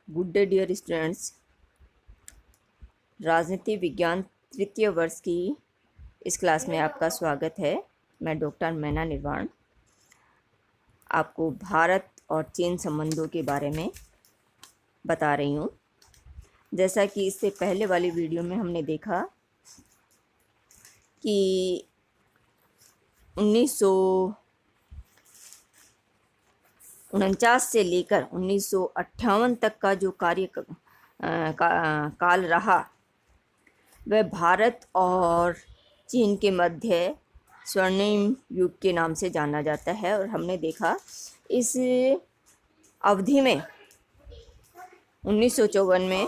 Good day dear students. राजनीति विज्ञान तृतीय वर्ष की इस क्लास में आपका स्वागत है। मैं डॉक्टर मैना निर्वाण आपको भारत और चीन संबंधों के बारे में बता रही हूँ। जैसा कि इससे पहले वाली वीडियो में हमने देखा कि 1949 से लेकर 1958 तक का जो काल रहा वह भारत और चीन के मध्य स्वर्णिम युग के नाम से जाना जाता है। और हमने देखा इस अवधि में 1954 में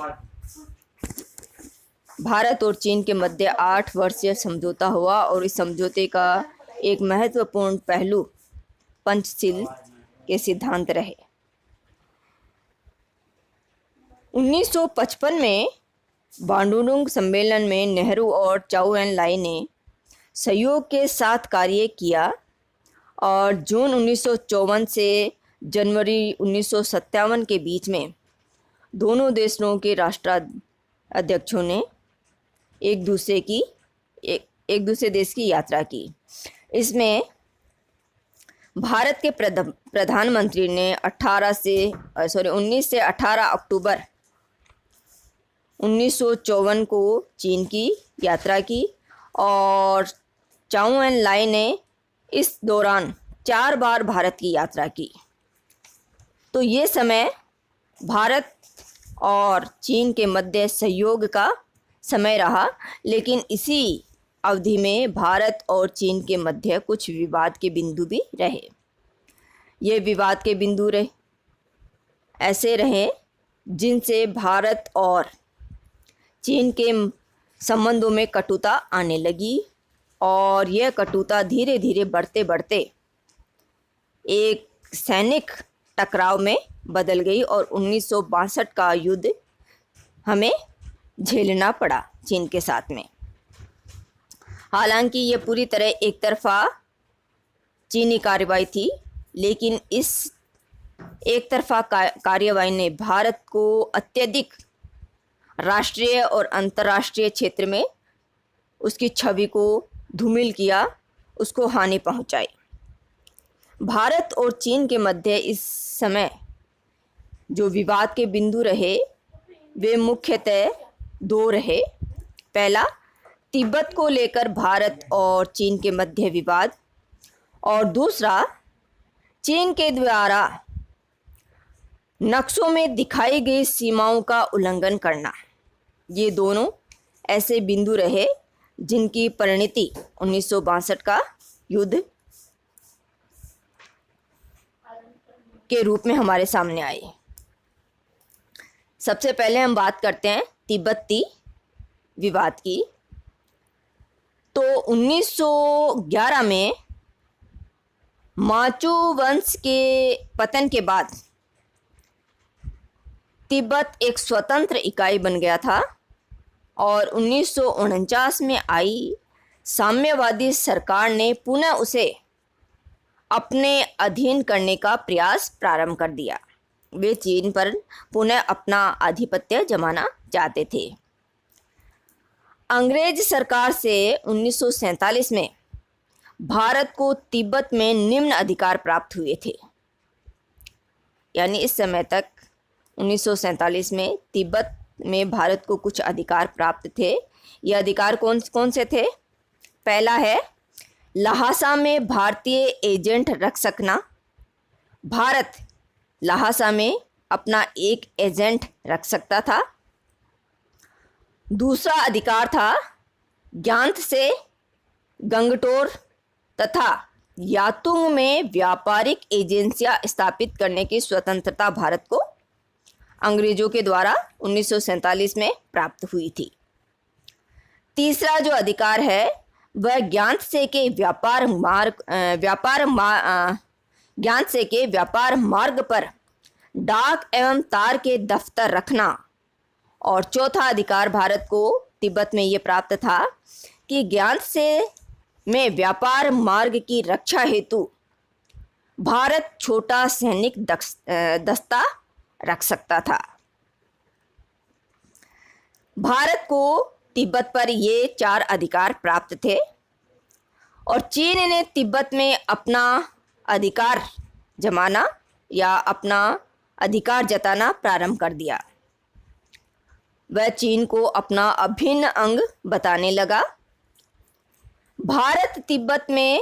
भारत और चीन के मध्य 8 वर्षीय समझौता हुआ और इस समझौते का एक महत्वपूर्ण पहलू पंचशील के सिद्धांत रहे। 1955 में बांडुंग सम्मेलन में नेहरू और चाउ एन लाई ने सहयोग के साथ कार्य किया और जून 1954 से जनवरी 1957 के बीच में दोनों देशों के राष्ट्राध्यक्षों ने एक दूसरे देश की यात्रा की। इसमें भारत के प्रधानमंत्री ने 19 से 18 अक्टूबर 1954 को चीन की यात्रा की और चाउ एन लाई ने इस दौरान 4 बार भारत की यात्रा की। तो ये समय भारत और चीन के मध्य सहयोग का समय रहा, लेकिन इसी अवधि में भारत और चीन के मध्य कुछ विवाद के बिंदु भी रहे। ये विवाद के बिंदु ऐसे रहे जिनसे भारत और चीन के संबंधों में कटुता आने लगी और यह कटुता धीरे धीरे बढ़ते बढ़ते एक सैनिक टकराव में बदल गई और 1962 का युद्ध हमें झेलना पड़ा चीन के साथ में। हालांकि यह पूरी तरह एक तरफा चीनी कार्रवाई थी, लेकिन इस एक तरफा कार्रवाई ने भारत को अत्यधिक राष्ट्रीय और अंतर्राष्ट्रीय क्षेत्र में उसकी छवि को धूमिल किया, उसको हानि पहुंचाई। भारत और चीन के मध्य इस समय जो विवाद के बिंदु रहे वे मुख्यतः 2 रहे। पहला, तिब्बत को लेकर भारत और चीन के मध्य विवाद, और दूसरा, चीन के द्वारा नक्शों में दिखाई गई सीमाओं का उल्लंघन करना। ये दोनों ऐसे बिंदु रहे जिनकी परिणति 1962 का युद्ध के रूप में हमारे सामने आई। सबसे पहले हम बात करते हैं तिब्बती विवाद की। तो 1911 में माचू वंश के पतन के बाद तिब्बत एक स्वतंत्र इकाई बन गया था और 1949 में आई साम्यवादी सरकार ने पुनः उसे अपने अधीन करने का प्रयास प्रारंभ कर दिया। वे चीन पर पुनः अपना आधिपत्य जमाना चाहते थे। अंग्रेज सरकार से 1947 में भारत को तिब्बत में निम्न अधिकार प्राप्त हुए थे। यानी इस समय तक 1947 में तिब्बत में भारत को कुछ अधिकार प्राप्त थे। ये अधिकार कौन कौन से थे? पहला है लहासा में भारतीय एजेंट रख सकना। भारत लहासा में अपना एक एजेंट रख सकता था। दूसरा अधिकार था ग्यान्त से गंगटोर तथा यातुंग में व्यापारिक एजेंसियां स्थापित करने की स्वतंत्रता भारत को अंग्रेजों के द्वारा 1947 में प्राप्त हुई थी। तीसरा जो अधिकार है वह ज्ञात से के व्यापार मार्ग पर डाक एवं तार के दफ्तर रखना। और चौथा अधिकार भारत को तिब्बत में ये प्राप्त था कि ज्ञात से में व्यापार मार्ग की रक्षा हेतु भारत छोटा सैनिक दस्ता रख सकता था। भारत को तिब्बत पर ये 4 अधिकार प्राप्त थे और चीन ने तिब्बत में अपना अधिकार जमाना या अपना अधिकार जताना प्रारंभ कर दिया। वह चीन को अपना अभिन्न अंग बताने लगा। भारत तिब्बत में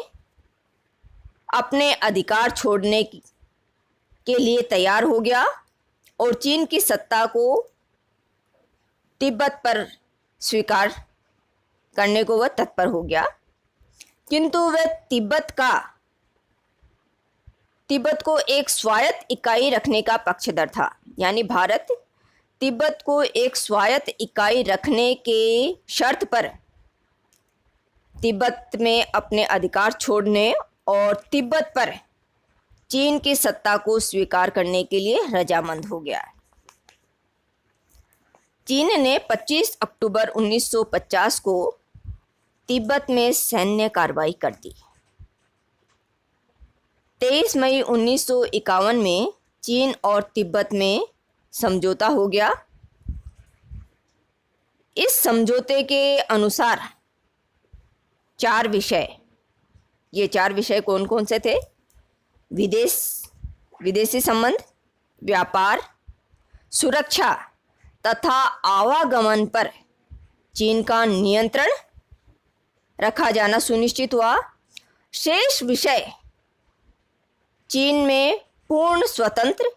अपने अधिकार छोड़ने के लिए तैयार हो गया और चीन की सत्ता को तिब्बत पर स्वीकार करने को वह तत्पर हो गया, किंतु वह तिब्बत को एक स्वायत्त इकाई रखने का पक्षधर था। यानी भारत तिब्बत को एक स्वायत्त इकाई रखने के शर्त पर तिब्बत में अपने अधिकार छोड़ने और तिब्बत पर चीन की सत्ता को स्वीकार करने के लिए रजामंद हो गया। चीन ने 25 अक्टूबर 1950 को तिब्बत में सैन्य कार्रवाई कर दी। 23 मई 1951 में चीन और तिब्बत में समझौता हो गया। इस समझौते के अनुसार 4 विषय, ये 4 विषय कौन कौन से थे? विदेशी संबंध, व्यापार, सुरक्षा तथा आवागमन पर चीन का नियंत्रण रखा जाना सुनिश्चित हुआ। शेष विषय चीन में पूर्ण स्वतंत्र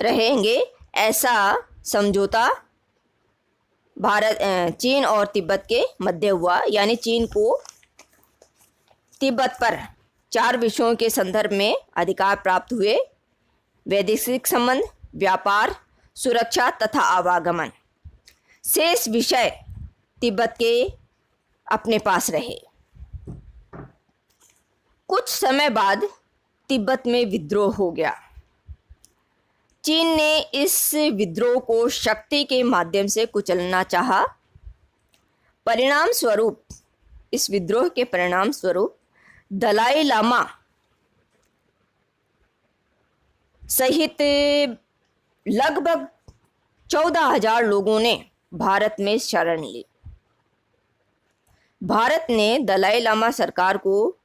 रहेंगे, ऐसा समझौता चीन और तिब्बत के मध्य हुआ। यानी चीन को तिब्बत पर 4 विषयों के संदर्भ में अधिकार प्राप्त हुए: वैदेशिक संबंध, व्यापार, सुरक्षा तथा आवागमन। शेष विषय तिब्बत के अपने पास रहे। कुछ समय बाद तिब्बत में विद्रोह हो गया। चीन ने इस विद्रोह को शक्ति के माध्यम से कुचलना चाहा। इस विद्रोह के परिणाम स्वरूप दलाई लामा सहित लगभग 14,000 लोगों ने भारत में शरण ली। भारत ने दलाई लामा सरकार को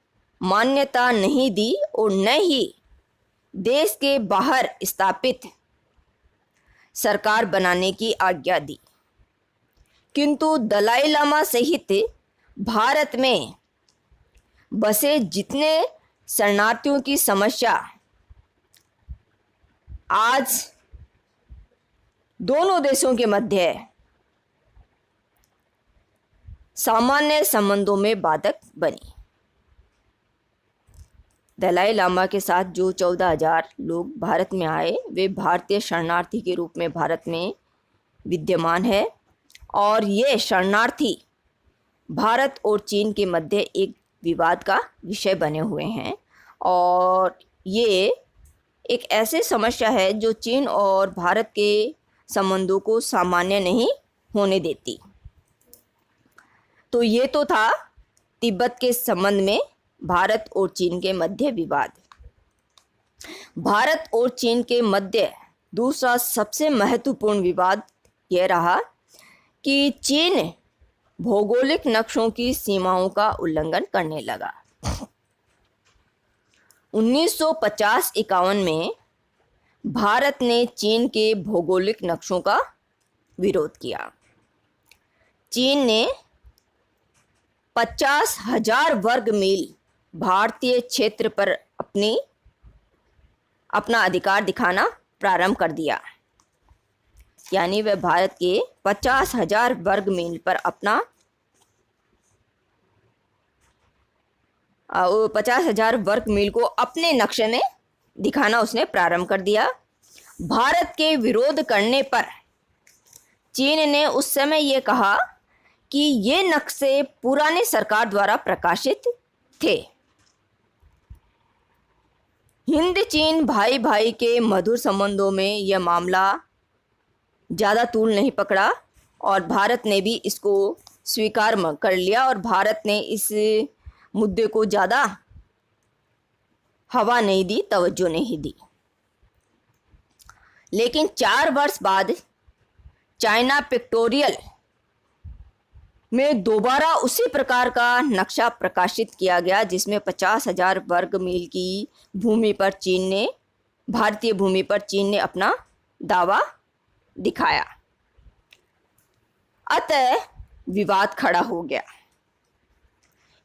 मान्यता नहीं दी और न ही देश के बाहर स्थापित सरकार बनाने की आज्ञा दी, किंतु दलाई लामा सहित भारत में बसे जितने शरणार्थियों की समस्या आज दोनों देशों के मध्य सामान्य संबंधों में बाधक बनी। दलाई लामा के साथ जो 14,000 लोग भारत में आए, वे भारतीय शरणार्थी के रूप में भारत में विद्यमान है और ये शरणार्थी भारत और चीन के मध्य एक विवाद का विषय बने हुए हैं और ये एक ऐसी समस्या है जो चीन और भारत के संबंधों को सामान्य नहीं होने देती। तो ये तो था तिब्बत के संबंध में भारत और चीन के मध्य विवाद। भारत और चीन के मध्य दूसरा सबसे महत्वपूर्ण विवाद यह रहा कि चीन भौगोलिक नक्शों की सीमाओं का उल्लंघन करने लगा। 1950-51 में भारत ने चीन के भौगोलिक नक्शों का विरोध किया। चीन ने 50,000 वर्ग मील भारतीय क्षेत्र पर अपना अधिकार दिखाना प्रारंभ कर दिया। यानी वह भारत के 50,000 वर्ग मील पर अपना 50,000 वर्ग मील को अपने नक्शे में दिखाना उसने प्रारंभ कर दिया। भारत के विरोध करने पर चीन ने उस समय ये कहा कि ये नक्शे पुरानी सरकार द्वारा प्रकाशित थे। हिंद चीन भाई भाई के मधुर संबंधों में यह मामला ज़्यादा तूल नहीं पकड़ा और भारत ने भी इसको स्वीकार कर लिया और भारत ने इस मुद्दे को ज़्यादा हवा नहीं दी, तवज्जो नहीं दी। लेकिन 4 वर्ष बाद चाइना पिक्टोरियल में दोबारा उसी प्रकार का नक्शा प्रकाशित किया गया जिसमें 50,000 वर्ग मील की भूमि पर चीन ने, भारतीय भूमि पर चीन ने अपना दावा दिखाया। अतः विवाद खड़ा हो गया।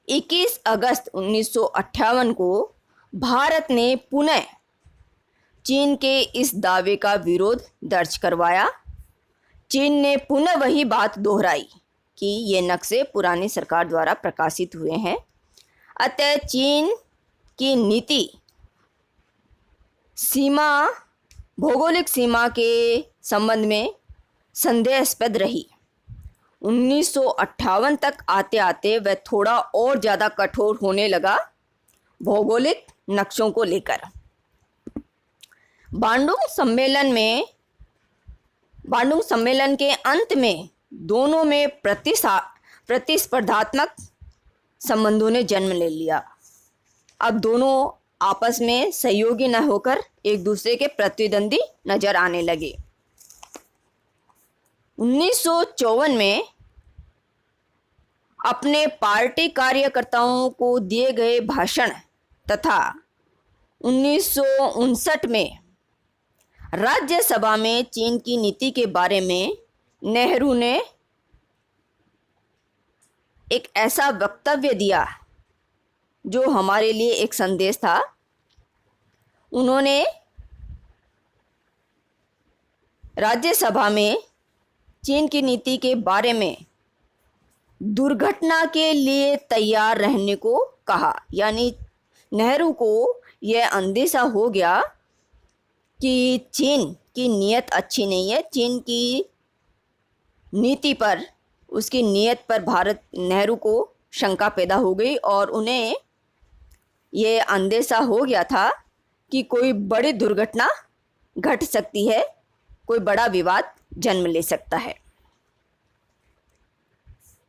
21 अगस्त 1958 को भारत ने पुनः चीन के इस दावे का विरोध दर्ज करवाया। चीन ने पुनः वही बात दोहराई कि ये नक्शे पुरानी सरकार द्वारा प्रकाशित हुए हैं। अतः चीन की नीति भौगोलिक सीमा के संबंध में संदेहास्पद रही। 1958 तक आते आते वह थोड़ा और ज़्यादा कठोर होने लगा भौगोलिक नक्शों को लेकर। बांडुंग सम्मेलन के अंत में दोनों में प्रतिस्पर्धात्मक संबंधों ने जन्म ले लिया। अब दोनों आपस में सहयोगी न होकर एक दूसरे के प्रतिद्वंदी नजर आने लगे। 1954 में अपने पार्टी कार्यकर्ताओं को दिए गए भाषण तथा 1959 में राज्यसभा में चीन की नीति के बारे में नेहरू ने एक ऐसा वक्तव्य दिया जो हमारे लिए एक संदेश था। उन्होंने राज्यसभा में चीन की नीति के बारे में दुर्घटना के लिए तैयार रहने को कहा। यानी नेहरू को यह अंदेशा हो गया कि चीन की नीयत अच्छी नहीं है। चीन की नीति पर, उसकी नीयत पर नेहरू को शंका पैदा हो गई और उन्हें ये अंदेशा हो गया था कि कोई बड़ी दुर्घटना घट सकती है, कोई बड़ा विवाद जन्म ले सकता है।